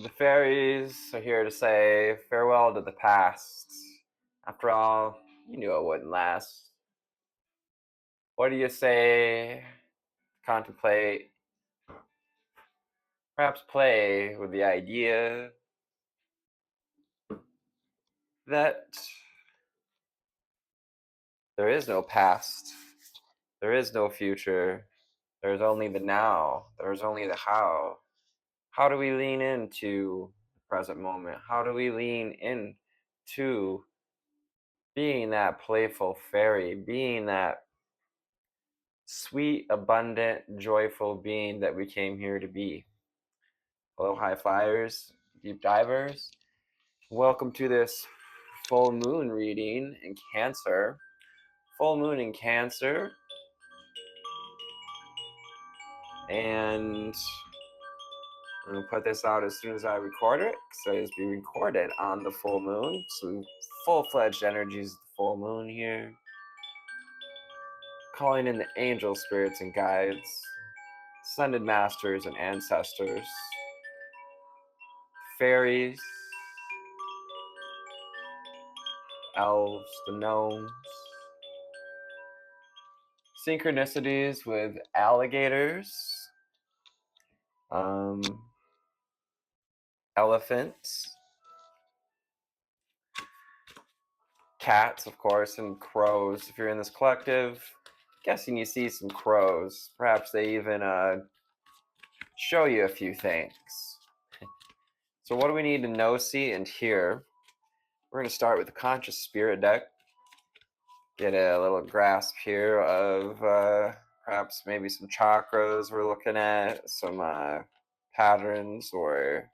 The fairies are here to say farewell to the past. After all, you knew it wouldn't last. What do you say? Contemplate, perhaps play with the idea that there is no past, there is no future, there's only the now, there's only the how. How do we lean into the present moment? How do we lean into being that playful fairy, being that sweet, abundant, joyful being that we came here to be? Hello, high flyers, deep divers. Welcome to this full moon reading in Cancer. Full moon in Cancer. And I'm going to put this out as soon as I record it, because it's being recorded on the full moon. So full-fledged energies of the full moon here. Calling in the angel spirits and guides, ascended masters and ancestors, fairies, elves, the gnomes, synchronicities with alligators, elephants, cats, of course, and crows. If you're in this collective, guessing you see some crows. Perhaps they even show you a few things. So what do we need to know, see, and hear? We're going to start with the Conscious Spirit deck. Get a little grasp here of perhaps maybe some chakras we're looking at, some patterns or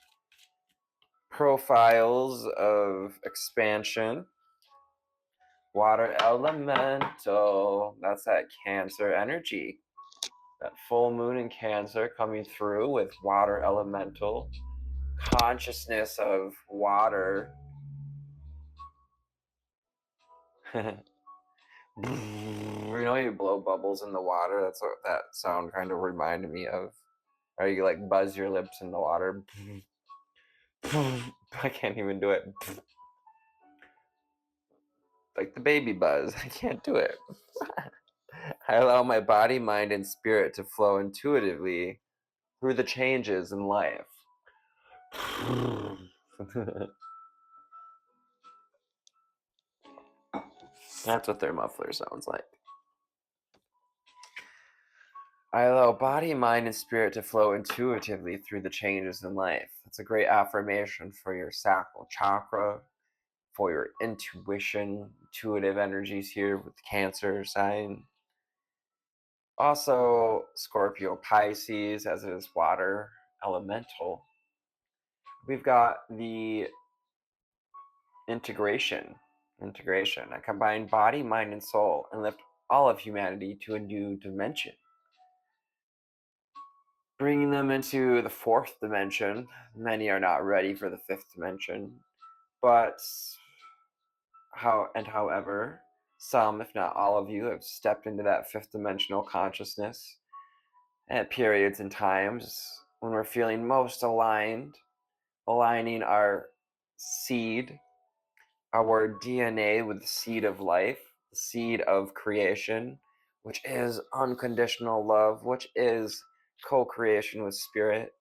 profiles of expansion. Water elemental, that's that Cancer energy. That full moon in Cancer coming through with water elemental. Consciousness of water. You know, you blow bubbles in the water. That's what that sound kind of reminded me of. Or you like buzz your lips in the water. I can't even do it. Like the baby buzz. I can't do it. I allow my body, mind, and spirit to flow intuitively through the changes in life. That's what their muffler sounds like. I allow body, mind, and spirit to flow intuitively through the changes in life. That's a great affirmation for your sacral chakra, for your intuition, intuitive energies here with the Cancer sign. Also, Scorpio Pisces, as it is water elemental. We've got the integration. I combine body, mind, and soul and lift all of humanity to a new dimension. Bringing them into the fourth dimension. Many are not ready for the fifth dimension, but however, some, if not all of you, have stepped into that fifth dimensional consciousness at periods and times when we're feeling most aligned, aligning our seed, our DNA with the seed of life, the seed of creation, which is unconditional love, which is co-creation with spirit.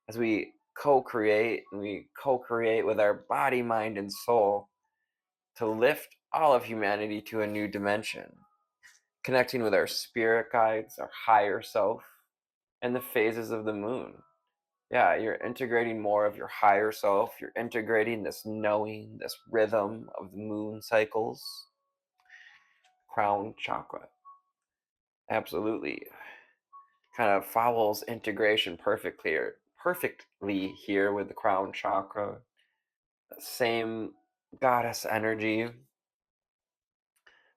As we co-create, and we co-create with our body, mind, and soul to lift all of humanity to a new dimension, connecting with our spirit guides, our higher self, and the phases of the moon. Yeah, you're integrating more of your higher self. You're integrating this knowing, this rhythm of the moon cycles. Crown chakra. Absolutely. Kind of follows integration perfectly here with the crown chakra. Same goddess energy.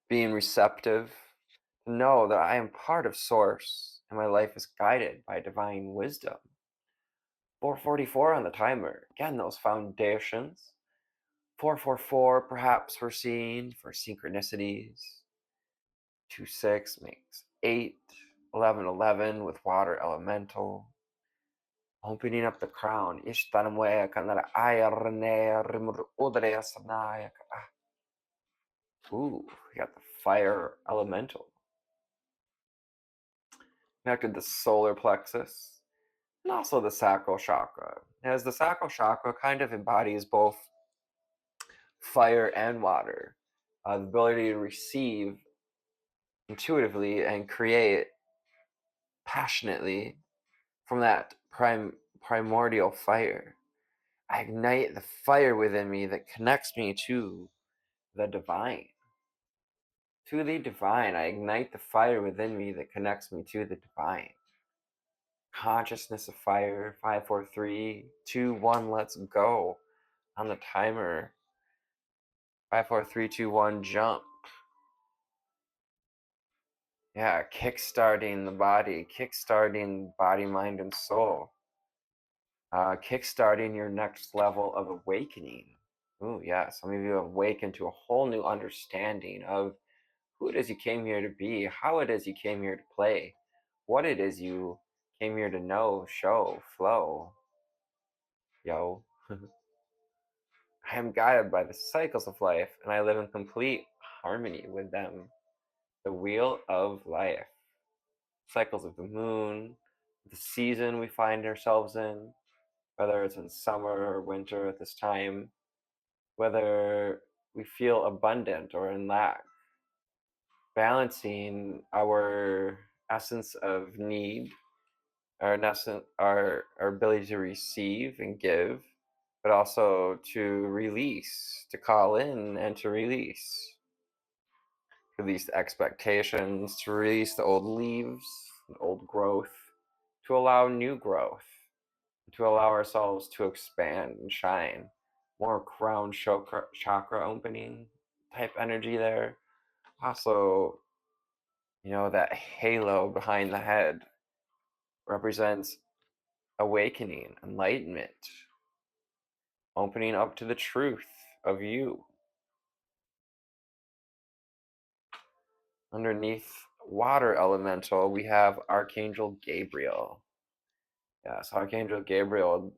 Being receptive. Know that I am part of Source and my life is guided by divine wisdom. 444 on the timer. Again, those foundations. 444, perhaps we're seeing for synchronicities. 2-6 makes 8. 11-11 with water elemental. Opening up the crown. Ishtanamwea kanara ayarne rimur udre asanaya. Ooh, we got the fire elemental. Connected the solar plexus and also the sacral chakra. As the sacral chakra kind of embodies both fire and water, the ability to receive intuitively and create passionately from that primordial fire. I ignite the fire within me that connects me to the divine. To the divine, I ignite the fire within me that connects me to the divine. Consciousness of fire, 5, 4, 3, 2, 1, let's go. On the timer, 5, 4, 3, 2, 1, jump. Yeah, kickstarting the body, mind, and soul. Kickstarting your next level of awakening. Ooh, yeah, some of you have awakened to a whole new understanding of who it is you came here to be, how it is you came here to play, what it is you came here to know, show, flow. Yo. I am guided by the cycles of life, and I live in complete harmony with them. The wheel of life. Cycles of the moon, the season we find ourselves in, whether it's in summer or winter at this time, whether we feel abundant or in lack, balancing our essence of need, our ability to receive and give, but also to release, to call in and to release the expectations, to release the old leaves, the old growth, to allow new growth, to allow ourselves to expand and shine. More crown chakra opening type energy there. Also, that halo behind the head represents awakening, enlightenment, opening up to the truth of you. Underneath water elemental, we have Archangel Gabriel. Yes, Archangel Gabriel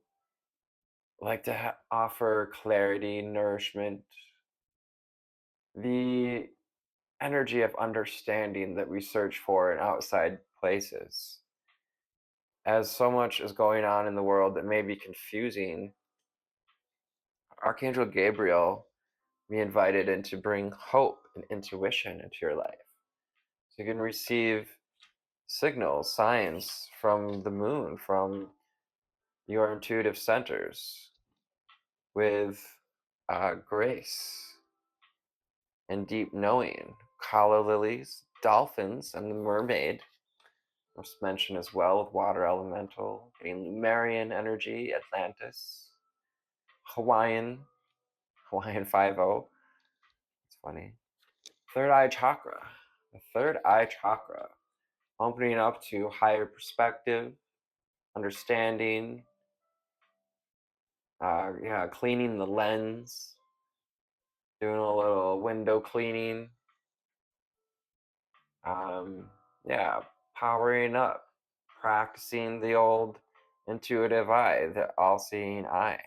like to offer clarity, nourishment, the energy of understanding that we search for in outside places. As so much is going on in the world that may be confusing, Archangel Gabriel be invited in to bring hope and intuition into your life. So you can receive signals, signs from the moon, from your intuitive centers with grace and deep knowing. Calla lilies, dolphins, and the mermaid was mentioned as well with water elemental, getting Lemurian energy, Atlantis, Hawaiian 5-0. It's funny. Third eye chakra. The third eye chakra, opening up to higher perspective, understanding, cleaning the lens, doing a little window cleaning, um, yeah, powering up, practicing the old intuitive eye, the all-seeing eye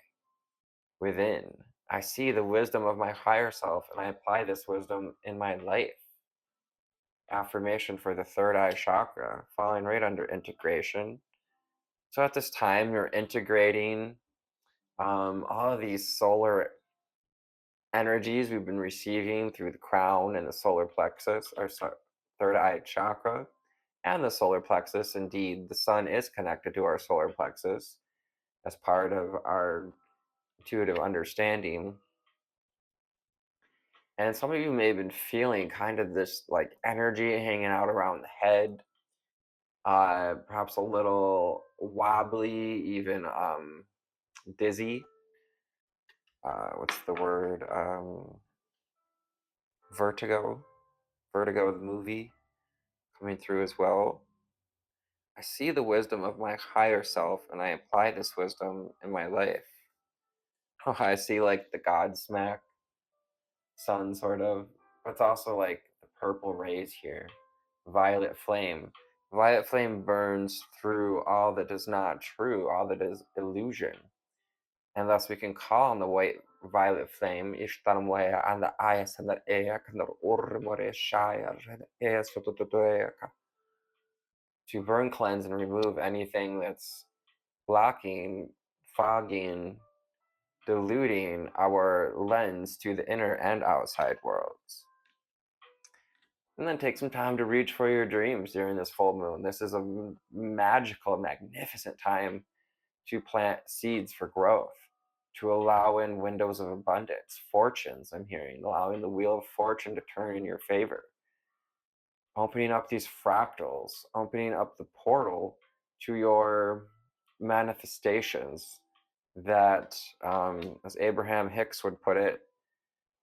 within. I see the wisdom of my higher self and I apply this wisdom in my life. Affirmation for the third eye chakra, falling right under integration. So at this time, you're integrating all of these solar energies we've been receiving through the crown and the solar plexus, our third eye chakra, and the solar plexus. Indeed, the sun is connected to our solar plexus as part of our intuitive understanding. And some of you may have been feeling kind of this like energy hanging out around the head, perhaps a little wobbly, even dizzy. What's the word? Vertigo. Vertigo, the movie, coming through as well. I see the wisdom of my higher self and I apply this wisdom in my life. I see like the Godsmack sun, sort of. But it's also like the purple rays here, violet flame, Violet flame burns through all that is not true, all that is illusion. And thus we can call on the white violet flame, Ishtarmoya and the Ayas and the Eak and the Urmore Shire and Eas to burn, cleanse, and remove anything that's blocking, fogging, diluting our lens to the inner and outside worlds. And then take some time to reach for your dreams during this full moon. This is a magical, magnificent time to plant seeds for growth, to allow in windows of abundance, fortunes, I'm hearing, allowing the wheel of fortune to turn in your favor, opening up these fractals, opening up the portal to your manifestations that, as Abraham Hicks would put it,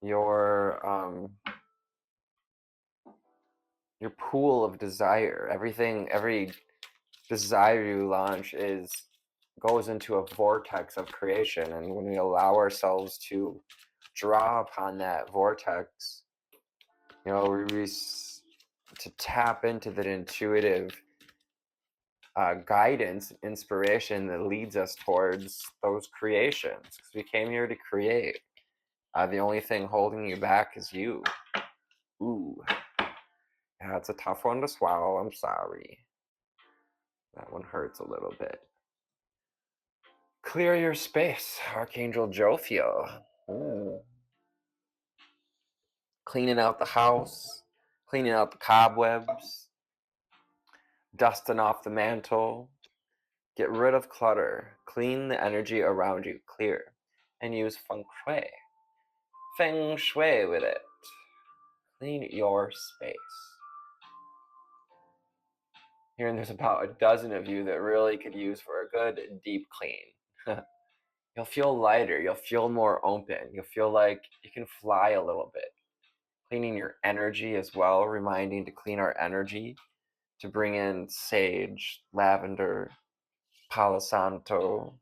your pool of desire, every desire you launch goes into a vortex of creation, and when we allow ourselves to draw upon that vortex, to tap into that intuitive guidance, inspiration that leads us towards those creations. Because we came here to create. The only thing holding you back is you. Ooh, yeah, it's a tough one to swallow. I'm sorry. That one hurts a little bit. Clear your space, Archangel Jophiel. Ooh. Cleaning out the house, cleaning out the cobwebs, dusting off the mantle. Get rid of clutter, clean the energy around you, clear, and use feng shui. Feng shui with it. Clean your space. Hearing there's about a dozen of you that really could use for a good deep clean. You'll feel lighter, you'll feel more open, you'll feel like you can fly a little bit. Cleaning your energy as well, reminding to clean our energy, to bring in sage, lavender, palo santo,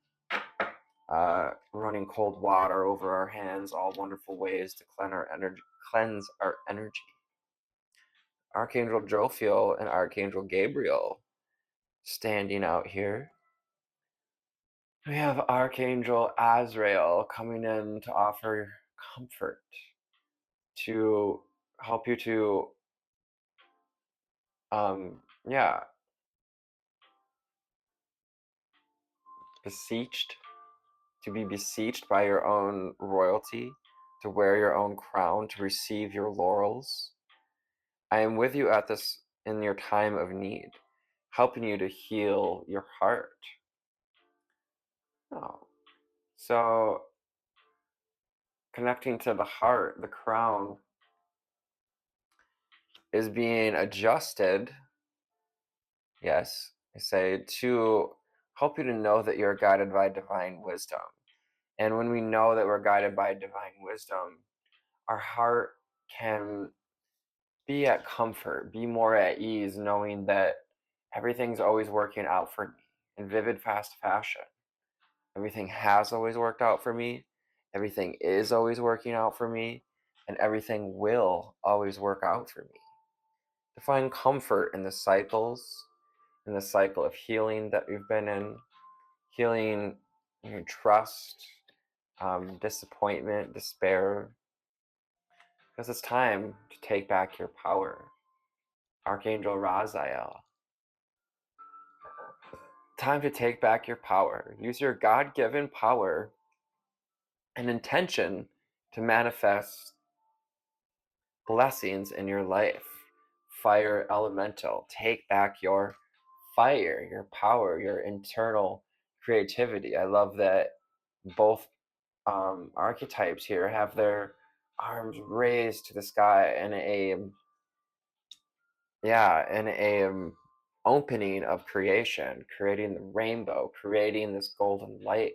running cold water over our hands, all wonderful ways to cleanse our energy. Archangel Jophiel and Archangel Gabriel standing out here. We have Archangel Azrael coming in to offer comfort, to help you to, yeah, beseeched, to be beseeched by your own royalty, to wear your own crown, to receive your laurels. I am with you at this in your time of need, helping you to heal your heart. Oh. So, connecting to the heart, the crown is being adjusted, yes, I say, to help you to know that you're guided by divine wisdom. And when we know that we're guided by divine wisdom, our heart can be at comfort, be more at ease, knowing that everything's always working out for me in vivid, fast fashion. Everything has always worked out for me. Everything is always working out for me. And everything will always work out for me. To find comfort in the cycles, in the cycle of healing that we've been in, healing your trust, disappointment, despair. Because it's time to take back your power. Archangel Raziel. Time to take back your power. Use your God given power and intention to manifest blessings in your life. Fire elemental. Take back your fire, your power, your internal creativity. I love that both archetypes here have their arms raised to the sky in a opening of creation, creating the rainbow, creating this golden light.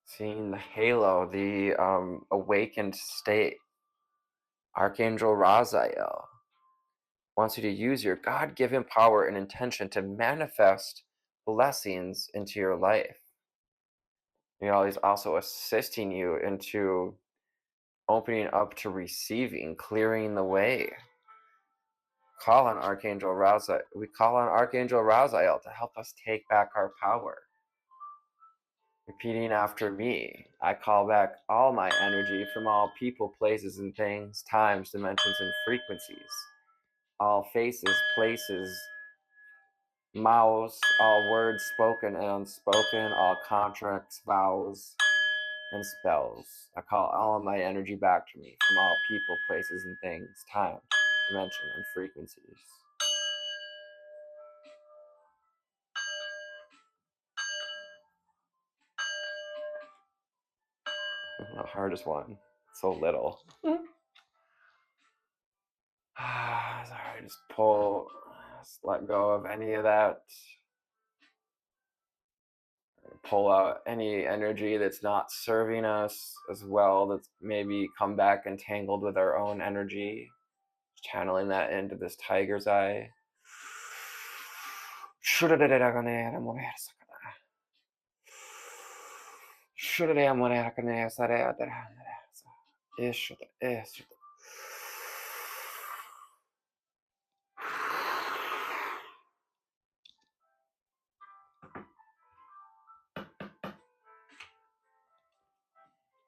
Seeing the halo, the awakened state. Archangel Raziel wants you to use your God-given power and intention to manifest blessings into your life. He's also assisting you into opening up to receiving, clearing the way, call on Archangel Raziel. We call on Archangel Raziel to help us take back our power. Repeating after me, I call back all my energy from all people, places, and things, times, dimensions, and frequencies. All faces, places, mouths, all words spoken and unspoken, all contracts, vows, and spells. I call all of my energy back to me from all people, places, and things, time, dimension, and frequencies. The hardest one. So little. Sorry, just just let go of any of that. Pull out any energy that's not serving us as well, that's maybe come back entangled with our own energy. Channeling that into this tiger's eye.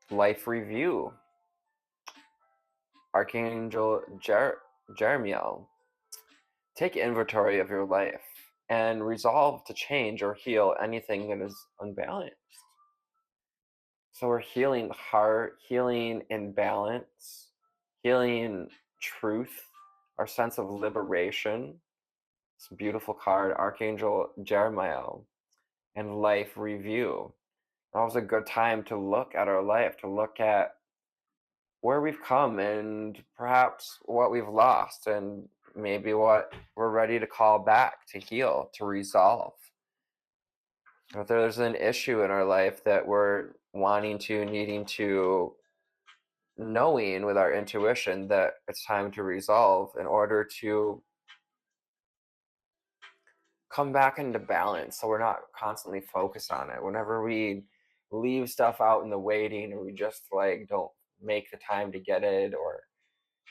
Life review. Archangel Jeremiel. Take inventory of your life and resolve to change or heal anything that is unbalanced. So we're healing the heart, healing imbalance, healing truth, our sense of liberation. It's a beautiful card, Archangel Jeremiah, and life review. That was a good time to look at our life, to look at where we've come and perhaps what we've lost and maybe what we're ready to call back, to heal, to resolve. If there's an issue in our life that we're needing to, knowing with our intuition that it's time to resolve in order to come back into balance, so we're not constantly focused on it. Whenever we leave stuff out in the waiting, or we just like don't make the time to get it, or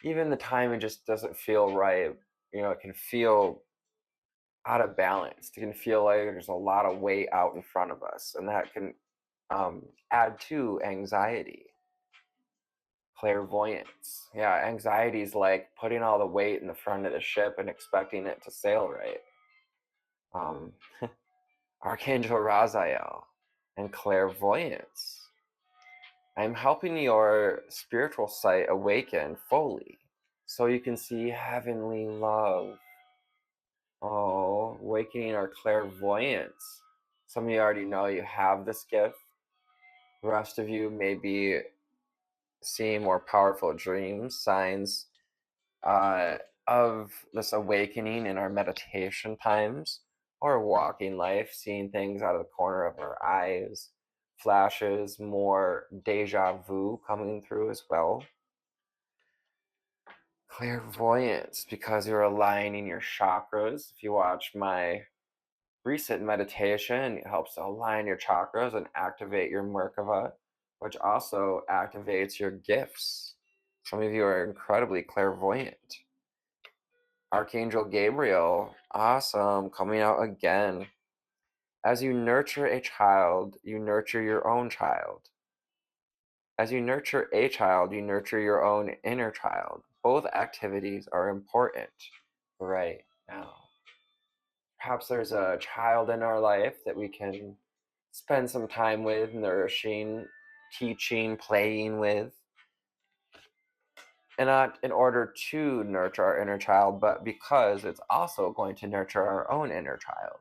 even the time it just doesn't feel right, it can feel out of balance. It can feel like there's a lot of weight out in front of us, and that can add to anxiety. Clairvoyance. Yeah, anxiety is like putting all the weight in the front of the ship and expecting it to sail right. Um, Archangel Raziel and clairvoyance. I'm helping your spiritual sight awaken fully so you can see heavenly love. Oh, awakening our clairvoyance. Some of you already know you have this gift. The rest of you may be seeing more powerful dreams, signs of this awakening in our meditation times, or walking life, seeing things out of the corner of our eyes, flashes, more deja vu coming through as well. Clairvoyance, because you're aligning your chakras. If you watch my recent meditation, it helps to align your chakras and activate your Merkaba, which also activates your gifts. Some of you are incredibly clairvoyant. Archangel Gabriel, awesome, coming out again. As you nurture a child, you nurture your own child. As you nurture a child, you nurture your own inner child. Both activities are important right now. Perhaps there's a child in our life that we can spend some time with, nourishing, teaching, playing with. And not in order to nurture our inner child, but because it's also going to nurture our own inner child.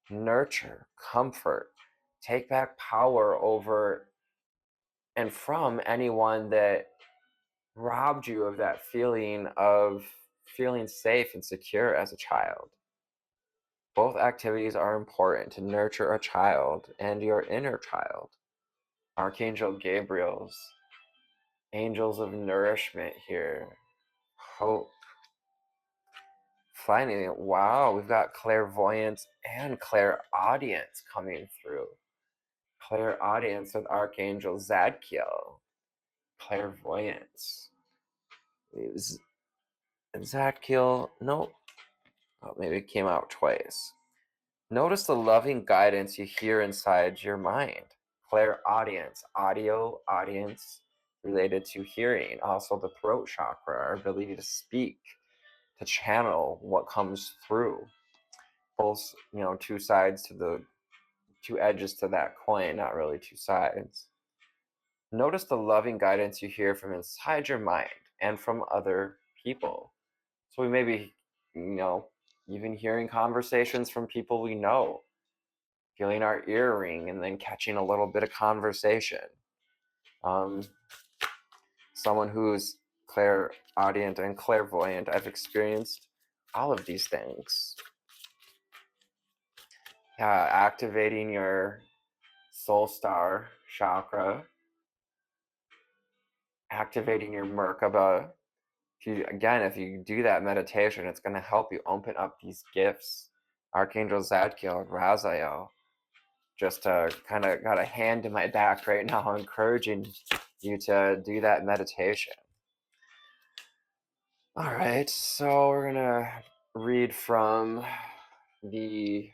Nurture, comfort, take back power over and from anyone that robbed you of that feeling of feeling safe and secure as a child. Both activities are important to nurture a child and your inner child. Archangel Gabriel's angels of nourishment here. Hope. Finally, wow, we've got clairvoyance and clairaudience coming through. Clairaudience with Archangel Zadkiel. Clairvoyance. Zadkiel, no. Oh, maybe it came out twice. Notice the loving guidance you hear inside your mind. Clairaudience, audience related to hearing. Also, the throat chakra, our ability to speak, to channel what comes through. Both, two sides to the two edges to that coin, not really two sides. Notice the loving guidance you hear from inside your mind and from other people. So we may be, even hearing conversations from people we know, feeling our ear ring and then catching a little bit of conversation. Someone who's clairaudient and clairvoyant, I've experienced all of these things. Yeah, activating your soul star chakra, activating your Merkaba. If you do that meditation, it's going to help you open up these gifts. Archangel Zadkiel, Raziel, just kind of got a hand in my back right now, encouraging you to do that meditation. All right, so we're gonna read from the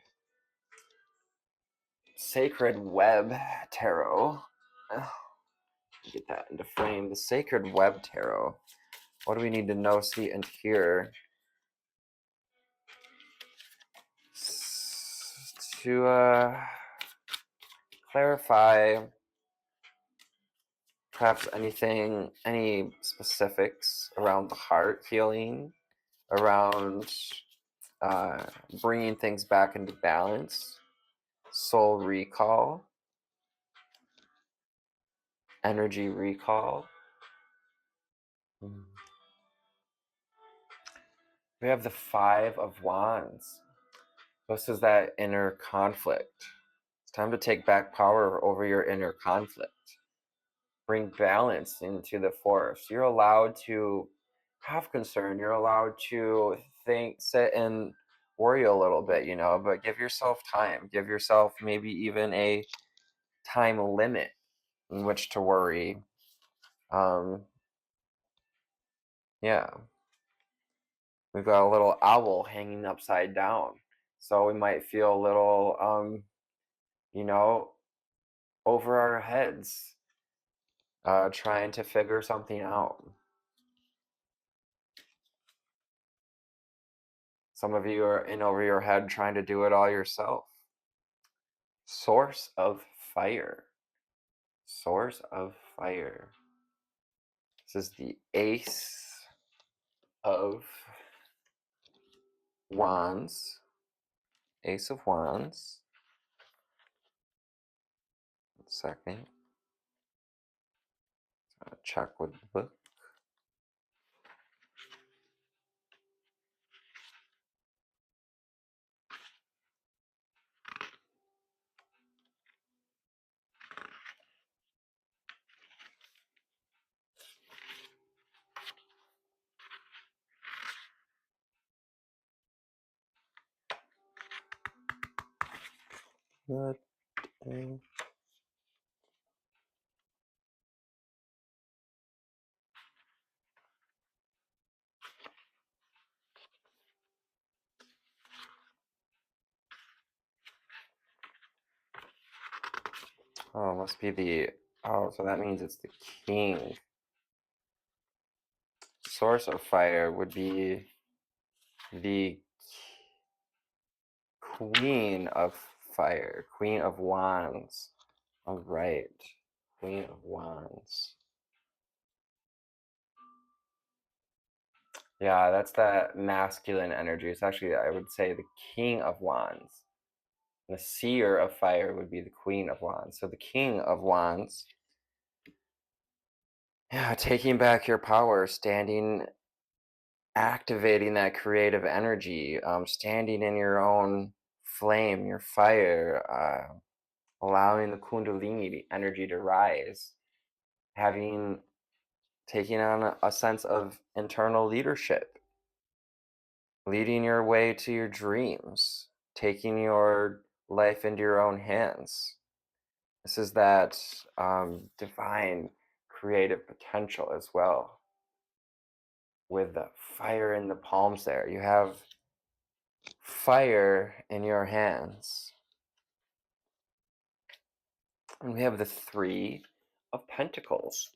Sacred Web Tarot. Get that into frame. The Sacred Web Tarot. What do we need to know, see, and hear to clarify perhaps any specifics around the heart healing, around bringing things back into balance, soul recall, energy recall. We have the Five of Wands. This is that inner conflict. It's time to take back power over your inner conflict. Bring balance into the force. You're allowed to have concern. You're allowed to think, sit and worry a little bit, but give yourself time. Give yourself maybe even a time limit in which to worry. Yeah. We've got a little owl hanging upside down. So we might feel a little, over our heads, trying to figure something out. Some of you are in over your head trying to do it all yourself. Source of fire. Source of fire. This is the Ace of Wands. Ace of Wands. 1 second. Check with the book. Good. Oh, must be the. Oh, so that means it's the king. Source of fire would be the Queen of Fire. Queen of Wands. All right. Queen of Wands. Yeah, that's that masculine energy. It's actually, I would say, the King of Wands. The Seer of Fire would be the Queen of Wands. So the King of Wands. Yeah, taking back your power, activating that creative energy, standing in your own flame, your fire, allowing the Kundalini the energy to rise, taking on a sense of internal leadership, leading your way to your dreams, taking your life into your own hands. This is that divine creative potential as well. with the fire in the palms there. You have fire in your hands. And we have the Three of Pentacles,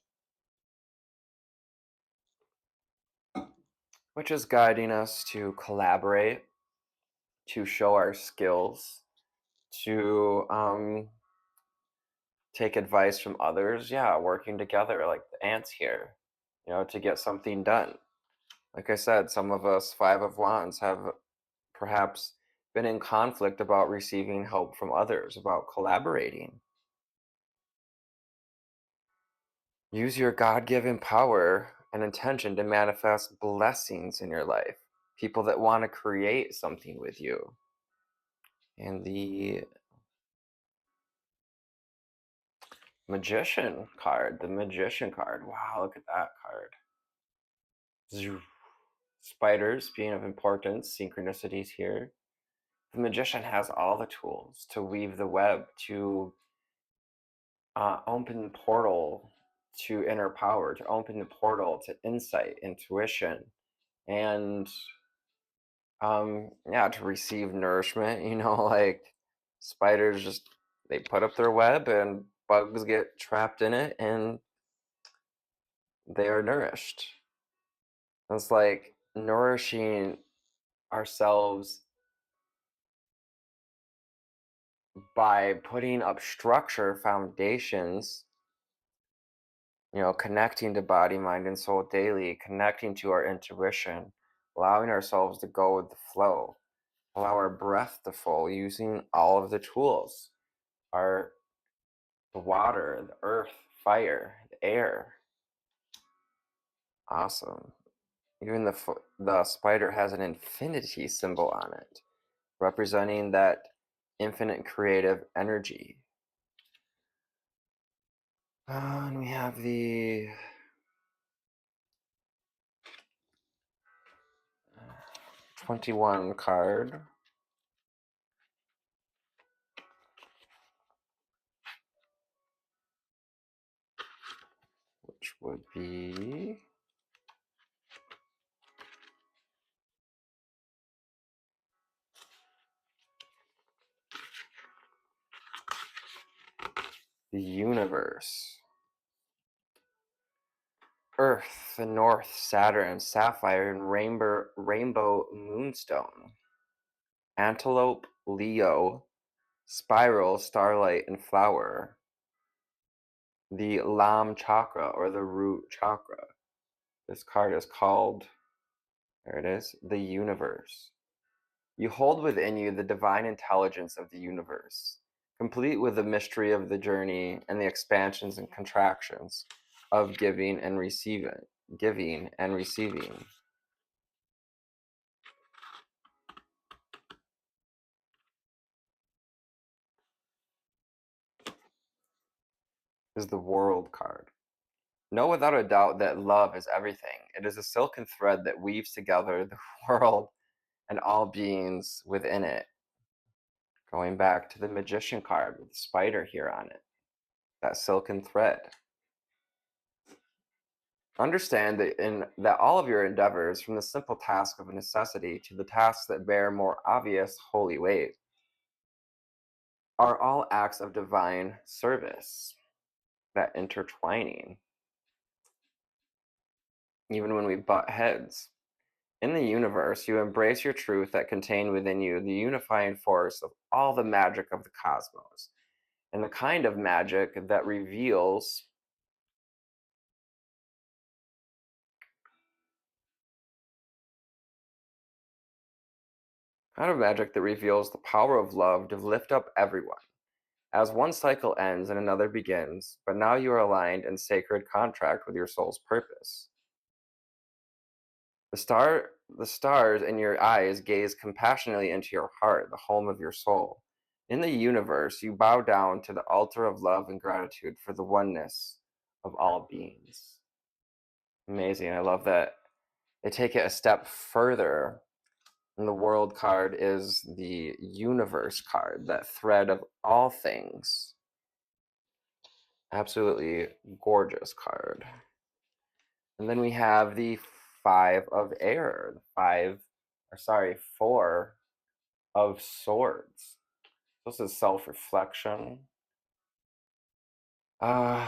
which is guiding us to collaborate, to show our skills, to take advice from others. Yeah, working together like the ants here, to get something done. Like I said, some of us, Five of Wands, have perhaps been in conflict about receiving help from others, about collaborating. Use your God given power and intention to manifest blessings in your life. People that want to create something with you. And the Magician card, the Magician card. Wow, look at that card. Zoo. Spiders being of importance, synchronicities here. The Magician has all the tools to weave the web, to open the portal to inner power, to open the portal to insight, intuition, and yeah, to receive nourishment. Like spiders just they put up their web and bugs get trapped in it and they are nourished. It's like nourishing ourselves by putting up structure, foundations, connecting to body, mind, and soul daily, connecting to our intuition, allowing ourselves to go with the flow, allow our breath to flow, using all of the tools, our the water, the earth, fire, the air. Awesome. Even the spider has an infinity symbol on it, representing that infinite creative energy. And we have the 21 card, which would be the universe. Earth, the North, Saturn, Sapphire, and Rainbow Moonstone. Antelope, Leo, Spiral, Starlight, and Flower. The Lam Chakra, or the Root Chakra. This card is called, there it is, the Universe. You hold within you the divine intelligence of the universe, complete with the mystery of the journey and the expansions and contractions of giving and receiving. Giving and receiving. Is the World card. Know without a doubt that love is everything. It is a silken thread that weaves together the world and all beings within it. Going back to the Magician card with the spider here on it. That silken thread. Understand that all of your endeavors, from the simple task of a necessity to the tasks that bear more obvious holy weight, are all acts of divine service. That intertwining. Even when we butt heads. In the universe, you embrace your truth that contain within you the unifying force of all the magic of the cosmos, and the kind of magic that reveals the power of love to lift up everyone. As one cycle ends and another begins, but now you are aligned in sacred contract with your soul's purpose. The stars in your eyes gaze compassionately into your heart, the home of your soul. In the universe, you bow down to the altar of love and gratitude for the oneness of all beings. Amazing. I love that they take it a step further. And the World card is the universe card, that thread of all things. Absolutely gorgeous card. And then we have the Five of air, Four of swords. This is self-reflection. Uh,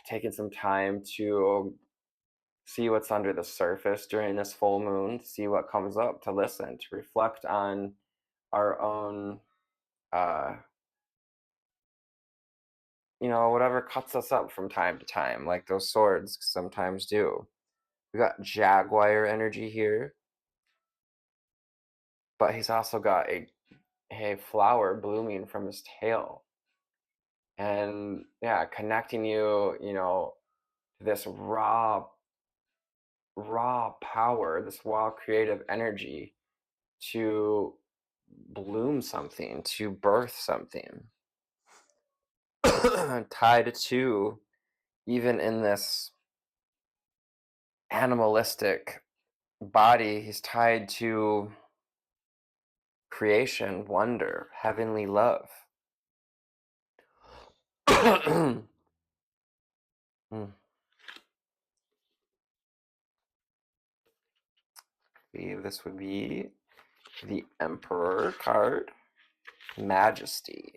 Taking some time to see what's under the surface during this full moon, to see what comes up, to listen, to reflect on our own, uh, whatever cuts us up from time to time, like those swords sometimes do. We got Jaguar energy here, but he's also got a flower blooming from his tail. And yeah, connecting you, to this raw power, this raw creative energy to bloom something, to birth something. Tied to, even in this animalistic body, he's tied to creation, wonder, heavenly love. Hmm. This would be the Emperor card, Majesty,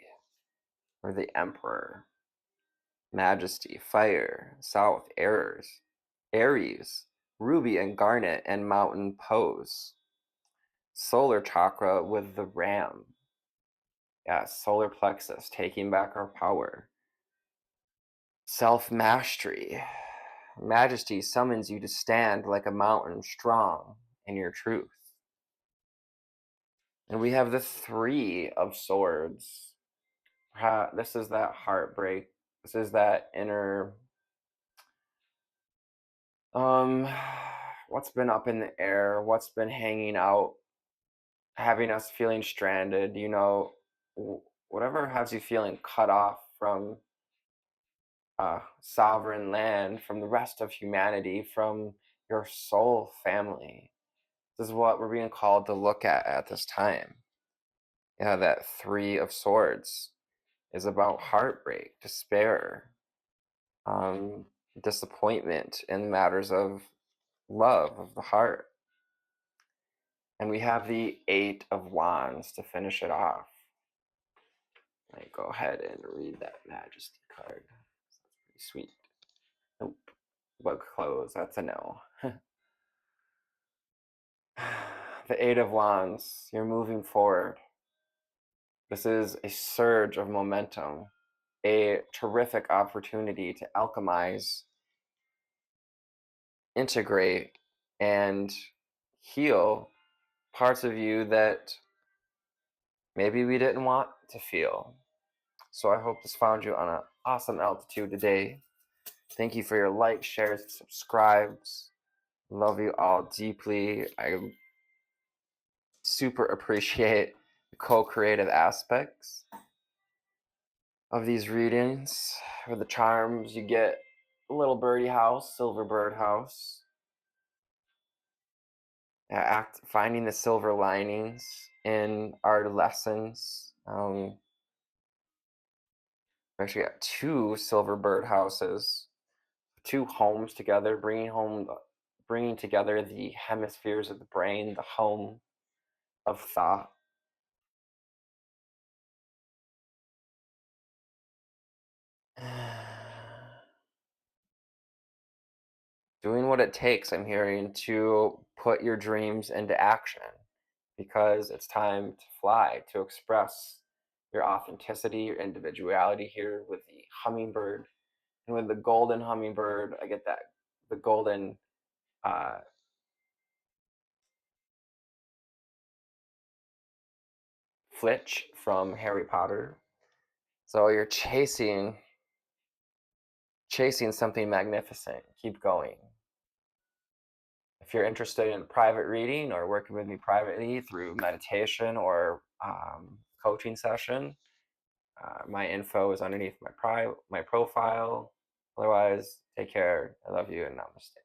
or the Emperor. Majesty, fire, south, Aries, ruby and garnet and mountain pose. Solar chakra with the ram. Yeah, solar plexus, taking back our power. Self-mastery. Majesty summons you to stand like a mountain, strong in your truth. And we have the Three of Swords. This is that heartbreak. This is that inner, what's been up in the air, what's been hanging out, having us feeling stranded, whatever has you feeling cut off from sovereign land, from the rest of humanity, from your soul family. This is what we're being called to look at this time. Yeah, that Three of Swords is about heartbreak, despair, um, disappointment in matters of love, of the heart. And we have the Eight of Wands to finish it off. Let me go ahead and read that Majesty card. That's pretty sweet. Nope. Book close. That's a no. The Eight of Wands. You're moving forward. This is a surge of momentum, a terrific opportunity to alchemize, integrate, and heal parts of you that maybe we didn't want to feel. So I hope this found you on an awesome altitude today. Thank you for your likes, shares, and subscribes. Love you all deeply. I super appreciate the co-creative aspects of these readings. For the charms, you get Little Birdie House, Silver Bird House. Finding the silver linings in our lessons. We actually got two Silver Bird Houses, two homes together, bringing together the hemispheres of the brain, the home of thought. Doing what it takes, I'm hearing, to put your dreams into action, because it's time to fly, to express your authenticity, your individuality here with the hummingbird. And with the golden hummingbird, I get the golden Flitch from Harry Potter. So you're chasing something magnificent. Keep going. If you're interested in private reading or working with me privately through meditation or coaching session, my info is underneath my profile. Otherwise, take care. I love you and namaste.